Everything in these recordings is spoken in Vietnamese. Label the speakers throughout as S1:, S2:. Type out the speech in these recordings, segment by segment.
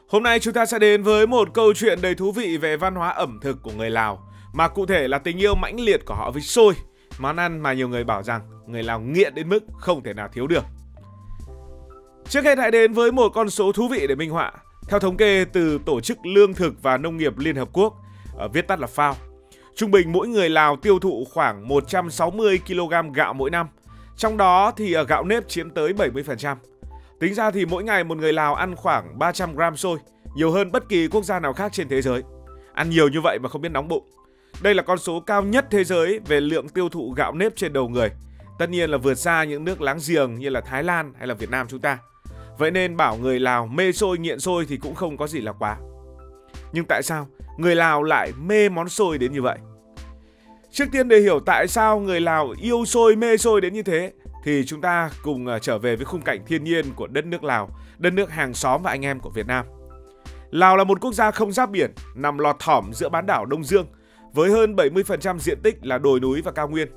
S1: Hôm nay chúng ta sẽ đến với một câu chuyện đầy thú vị về văn hóa ẩm thực của người Lào, mà cụ thể là tình yêu mãnh liệt của họ với xôi, món ăn mà nhiều người bảo rằng người Lào nghiện đến mức không thể nào thiếu được. Trước hết hãy đến với một con số thú vị để minh họa. Theo thống kê từ Tổ chức Lương thực và Nông nghiệp Liên Hợp Quốc, viết tắt là FAO, trung bình mỗi người Lào tiêu thụ khoảng 160 kg gạo mỗi năm. Trong đó thì gạo nếp chiếm tới 70%. Tính ra thì mỗi ngày một người Lào ăn khoảng 300 g xôi, nhiều hơn bất kỳ quốc gia nào khác trên thế giới. Ăn nhiều như vậy mà không biết nóng bụng. Đây là con số cao nhất thế giới về lượng tiêu thụ gạo nếp trên đầu người. Tất nhiên là vượt xa những nước láng giềng như là Thái Lan hay là Việt Nam chúng ta. Vậy nên bảo người Lào mê xôi nghiện xôi thì cũng không có gì là quá. Nhưng tại sao người Lào lại mê món xôi đến như vậy? Trước tiên để hiểu tại sao người Lào yêu xôi mê xôi đến như thế thì chúng ta cùng trở về với khung cảnh thiên nhiên của đất nước Lào, đất nước hàng xóm và anh em của Việt Nam. Lào là một quốc gia không giáp biển, nằm lọt thỏm giữa bán đảo Đông Dương, với hơn 70% diện tích là đồi núi và cao nguyên.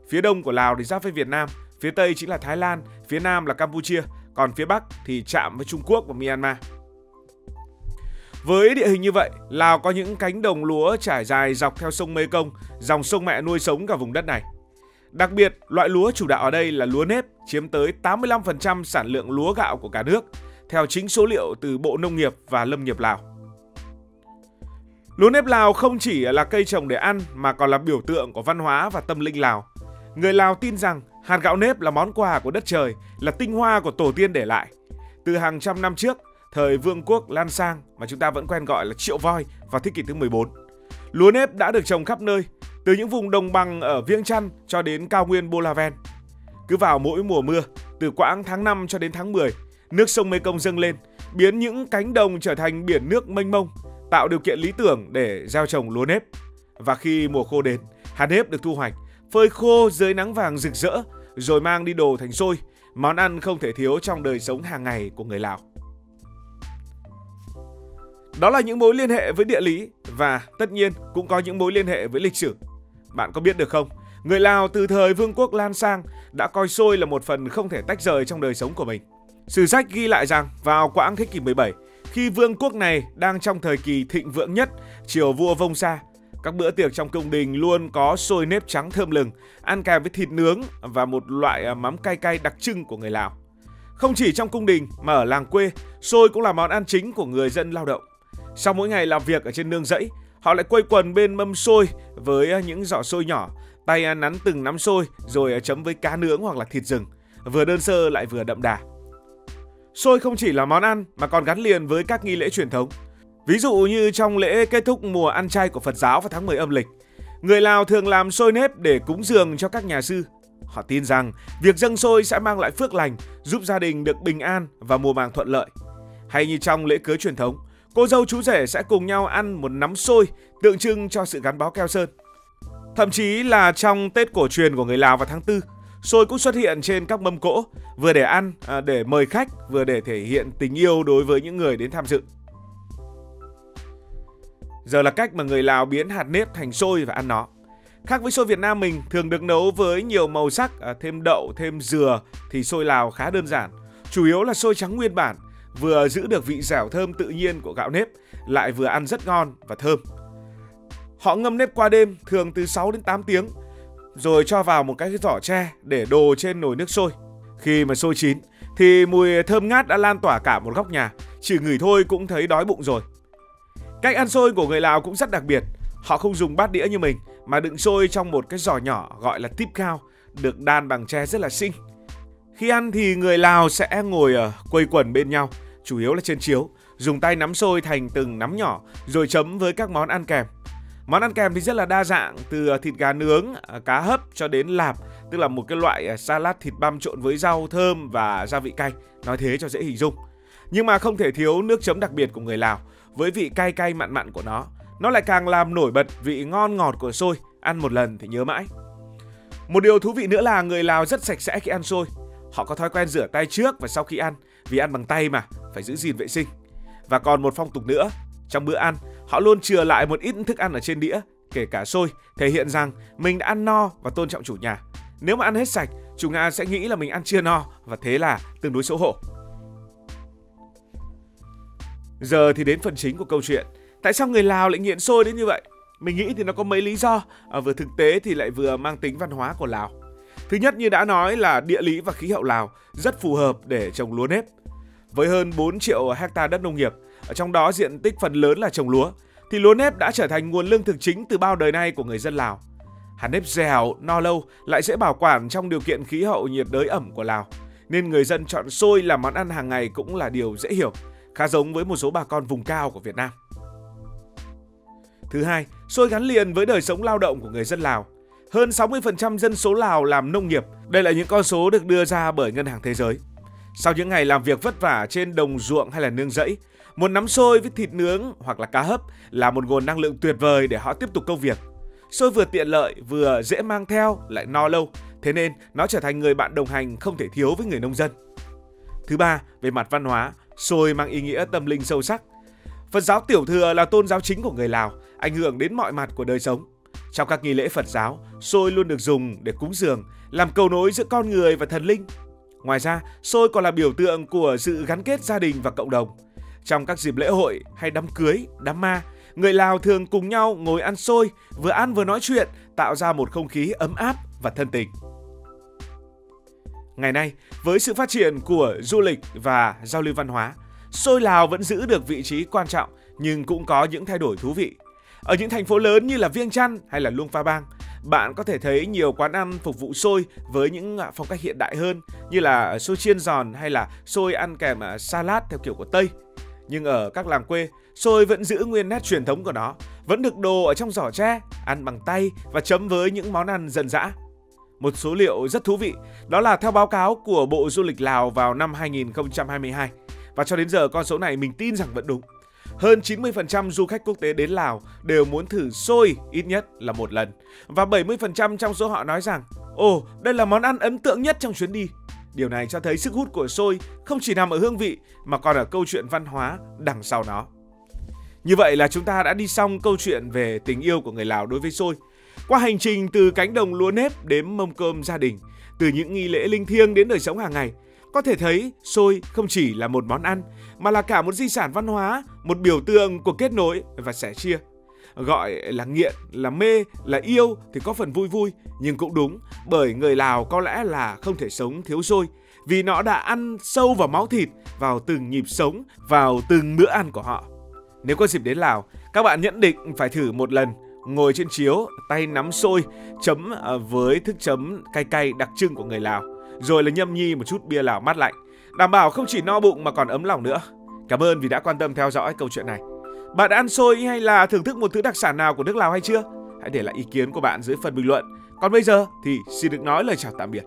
S1: Phía đông của Lào thì giáp với Việt Nam, phía tây chính là Thái Lan, phía nam là Campuchia, còn phía bắc thì chạm với Trung Quốc và Myanmar. Với địa hình như vậy, Lào có những cánh đồng lúa trải dài dọc theo sông Mekong, dòng sông mẹ nuôi sống cả vùng đất này. Đặc biệt, loại lúa chủ đạo ở đây là lúa nếp, chiếm tới 85% sản lượng lúa gạo của cả nước, theo chính số liệu từ Bộ Nông nghiệp và Lâm nghiệp Lào. Lúa nếp Lào không chỉ là cây trồng để ăn mà còn là biểu tượng của văn hóa và tâm linh Lào. Người Lào tin rằng hạt gạo nếp là món quà của đất trời, là tinh hoa của tổ tiên để lại. Từ hàng trăm năm trước, thời Vương quốc Lan Sang mà chúng ta vẫn quen gọi là Triệu Voi vào thế kỷ thứ 14, lúa nếp đã được trồng khắp nơi, từ những vùng đồng bằng ở Viêng Chăn cho đến cao nguyên Bolaven. Cứ vào mỗi mùa mưa, từ quãng tháng 5 cho đến tháng 10, nước sông Mekong dâng lên, biến những cánh đồng trở thành biển nước mênh mông, tạo điều kiện lý tưởng để gieo trồng lúa nếp. Và khi mùa khô đến, hạt nếp được thu hoạch, phơi khô dưới nắng vàng rực rỡ, rồi mang đi đồ thành xôi, món ăn không thể thiếu trong đời sống hàng ngày của người Lào. Đó là những mối liên hệ với địa lý và tất nhiên cũng có những mối liên hệ với lịch sử. Bạn có biết được không? Người Lào từ thời Vương quốc Lan Sang đã coi xôi là một phần không thể tách rời trong đời sống của mình. Sử sách ghi lại rằng vào quãng thế kỷ 17, khi vương quốc này đang trong thời kỳ thịnh vượng nhất, triều vua Vông Sa, các bữa tiệc trong cung đình luôn có xôi nếp trắng thơm lừng, ăn kèm với thịt nướng và một loại mắm cay cay đặc trưng của người Lào. Không chỉ trong cung đình mà ở làng quê, xôi cũng là món ăn chính của người dân lao động. Sau mỗi ngày làm việc ở trên nương rẫy, họ lại quây quần bên mâm xôi với những giỏ xôi nhỏ, tay nắn từng nắm xôi rồi chấm với cá nướng hoặc là thịt rừng, vừa đơn sơ lại vừa đậm đà. Xôi không chỉ là món ăn mà còn gắn liền với các nghi lễ truyền thống. Ví dụ như trong lễ kết thúc mùa ăn chay của Phật giáo vào tháng 10 âm lịch, người Lào thường làm xôi nếp để cúng dường cho các nhà sư. Họ tin rằng việc dâng xôi sẽ mang lại phước lành, giúp gia đình được bình an và mùa màng thuận lợi. Hay như trong lễ cưới truyền thống, cô dâu chú rể sẽ cùng nhau ăn một nắm xôi tượng trưng cho sự gắn bó keo sơn. Thậm chí là trong Tết cổ truyền của người Lào vào tháng 4, xôi cũng xuất hiện trên các mâm cỗ, vừa để ăn, để mời khách, vừa để thể hiện tình yêu đối với những người đến tham dự. Giờ là cách mà người Lào biến hạt nếp thành xôi và ăn nó. Khác với xôi Việt Nam mình thường được nấu với nhiều màu sắc, thêm đậu, thêm dừa, thì xôi Lào khá đơn giản. Chủ yếu là xôi trắng nguyên bản, vừa giữ được vị dẻo thơm tự nhiên của gạo nếp, lại vừa ăn rất ngon và thơm. Họ ngâm nếp qua đêm, thường từ 6 đến 8 tiếng, rồi cho vào một cái giỏ tre để đồ trên nồi nước sôi. Khi mà xôi chín thì mùi thơm ngát đã lan tỏa cả một góc nhà, chỉ ngửi thôi cũng thấy đói bụng rồi. Cách ăn xôi của người Lào cũng rất đặc biệt. Họ không dùng bát đĩa như mình mà đựng xôi trong một cái giỏ nhỏ gọi là típ cao, được đan bằng tre rất là xinh. Khi ăn thì người Lào sẽ ngồi quây quần bên nhau, chủ yếu là trên chiếu, dùng tay nắm xôi thành từng nắm nhỏ rồi chấm với các món ăn kèm. Món ăn kèm thì rất là đa dạng, từ thịt gà nướng, cá hấp cho đến lạp, tức là một cái loại salad thịt băm trộn với rau thơm và gia vị cay, nói thế cho dễ hình dung. Nhưng mà không thể thiếu nước chấm đặc biệt của người Lào, với vị cay cay mặn mặn của nó lại càng làm nổi bật vị ngon ngọt của xôi, ăn một lần thì nhớ mãi. Một điều thú vị nữa là người Lào rất sạch sẽ khi ăn xôi. Họ có thói quen rửa tay trước và sau khi ăn, vì ăn bằng tay mà, phải giữ gìn vệ sinh. Và còn một phong tục nữa, trong bữa ăn, họ luôn chừa lại một ít thức ăn ở trên đĩa, kể cả xôi, thể hiện rằng mình đã ăn no và tôn trọng chủ nhà. Nếu mà ăn hết sạch, chủ nhà sẽ nghĩ là mình ăn chưa no và thế là tương đối xấu hổ. Giờ thì đến phần chính của câu chuyện. Tại sao người Lào lại nghiện xôi đến như vậy? Mình nghĩ thì nó có mấy lý do, vừa thực tế thì lại vừa mang tính văn hóa của Lào. Thứ nhất, như đã nói, là địa lý và khí hậu Lào rất phù hợp để trồng lúa nếp. Với hơn 4 triệu hecta đất nông nghiệp, ở trong đó diện tích phần lớn là trồng lúa, thì lúa nếp đã trở thành nguồn lương thực chính từ bao đời nay của người dân Lào. Hạt nếp dẻo, no lâu, lại dễ bảo quản trong điều kiện khí hậu nhiệt đới ẩm của Lào, nên người dân chọn xôi làm món ăn hàng ngày cũng là điều dễ hiểu, khá giống với một số bà con vùng cao của Việt Nam. Thứ hai, xôi gắn liền với đời sống lao động của người dân Lào. Hơn 60% dân số Lào làm nông nghiệp. Đây là những con số được đưa ra bởi Ngân hàng Thế giới. Sau những ngày làm việc vất vả trên đồng ruộng hay là nương rẫy, một nắm xôi với thịt nướng hoặc là cá hấp là một nguồn năng lượng tuyệt vời để họ tiếp tục công việc. Xôi vừa tiện lợi, vừa dễ mang theo, lại no lâu, thế nên nó trở thành người bạn đồng hành không thể thiếu với người nông dân. Thứ ba, về mặt văn hóa, xôi mang ý nghĩa tâm linh sâu sắc. Phật giáo Tiểu Thừa là tôn giáo chính của người Lào, ảnh hưởng đến mọi mặt của đời sống. Trong các nghi lễ Phật giáo, xôi luôn được dùng để cúng dường, làm cầu nối giữa con người và thần linh. Ngoài ra, xôi còn là biểu tượng của sự gắn kết gia đình và cộng đồng. Trong các dịp lễ hội hay đám cưới, đám ma, người Lào thường cùng nhau ngồi ăn xôi, vừa ăn vừa nói chuyện, tạo ra một không khí ấm áp và thân tình. Ngày nay, với sự phát triển của du lịch và giao lưu văn hóa, xôi Lào vẫn giữ được vị trí quan trọng nhưng cũng có những thay đổi thú vị. Ở những thành phố lớn như là Viêng Chăn hay là Luông Pha Bang, bạn có thể thấy nhiều quán ăn phục vụ xôi với những phong cách hiện đại hơn như là xôi chiên giòn hay là xôi ăn kèm salad theo kiểu của Tây. Nhưng ở các làng quê, xôi vẫn giữ nguyên nét truyền thống của nó, vẫn được đồ ở trong giỏ tre, ăn bằng tay và chấm với những món ăn dân dã. Một số liệu rất thú vị, đó là theo báo cáo của Bộ Du lịch Lào vào năm 2022, và cho đến giờ con số này mình tin rằng vẫn đúng. Hơn 90% du khách quốc tế đến Lào đều muốn thử xôi ít nhất là một lần. Và 70% trong số họ nói rằng, đây là món ăn ấn tượng nhất trong chuyến đi. Điều này cho thấy sức hút của xôi không chỉ nằm ở hương vị mà còn ở câu chuyện văn hóa đằng sau nó. Như vậy là chúng ta đã đi xong câu chuyện về tình yêu của người Lào đối với xôi. Qua hành trình từ cánh đồng lúa nếp đến mâm cơm gia đình, từ những nghi lễ linh thiêng đến đời sống hàng ngày, có thể thấy xôi không chỉ là một món ăn mà là cả một di sản văn hóa, một biểu tượng của kết nối và sẻ chia. Gọi là nghiện, là mê, là yêu thì có phần vui vui, nhưng cũng đúng, bởi người Lào có lẽ là không thể sống thiếu xôi, vì nó đã ăn sâu vào máu thịt, vào từng nhịp sống, vào từng bữa ăn của họ. Nếu có dịp đến Lào, các bạn nhất định phải thử một lần, ngồi trên chiếu, tay nắm xôi, chấm với thức chấm cay cay đặc trưng của người Lào, rồi là nhâm nhi một chút bia Lào mát lạnh, đảm bảo không chỉ no bụng mà còn ấm lòng nữa. Cảm ơn vì đã quan tâm theo dõi câu chuyện này. Bạn đã ăn xôi hay là thưởng thức một thứ đặc sản nào của nước Lào hay chưa? Hãy để lại ý kiến của bạn dưới phần bình luận. Còn bây giờ thì xin được nói lời chào tạm biệt.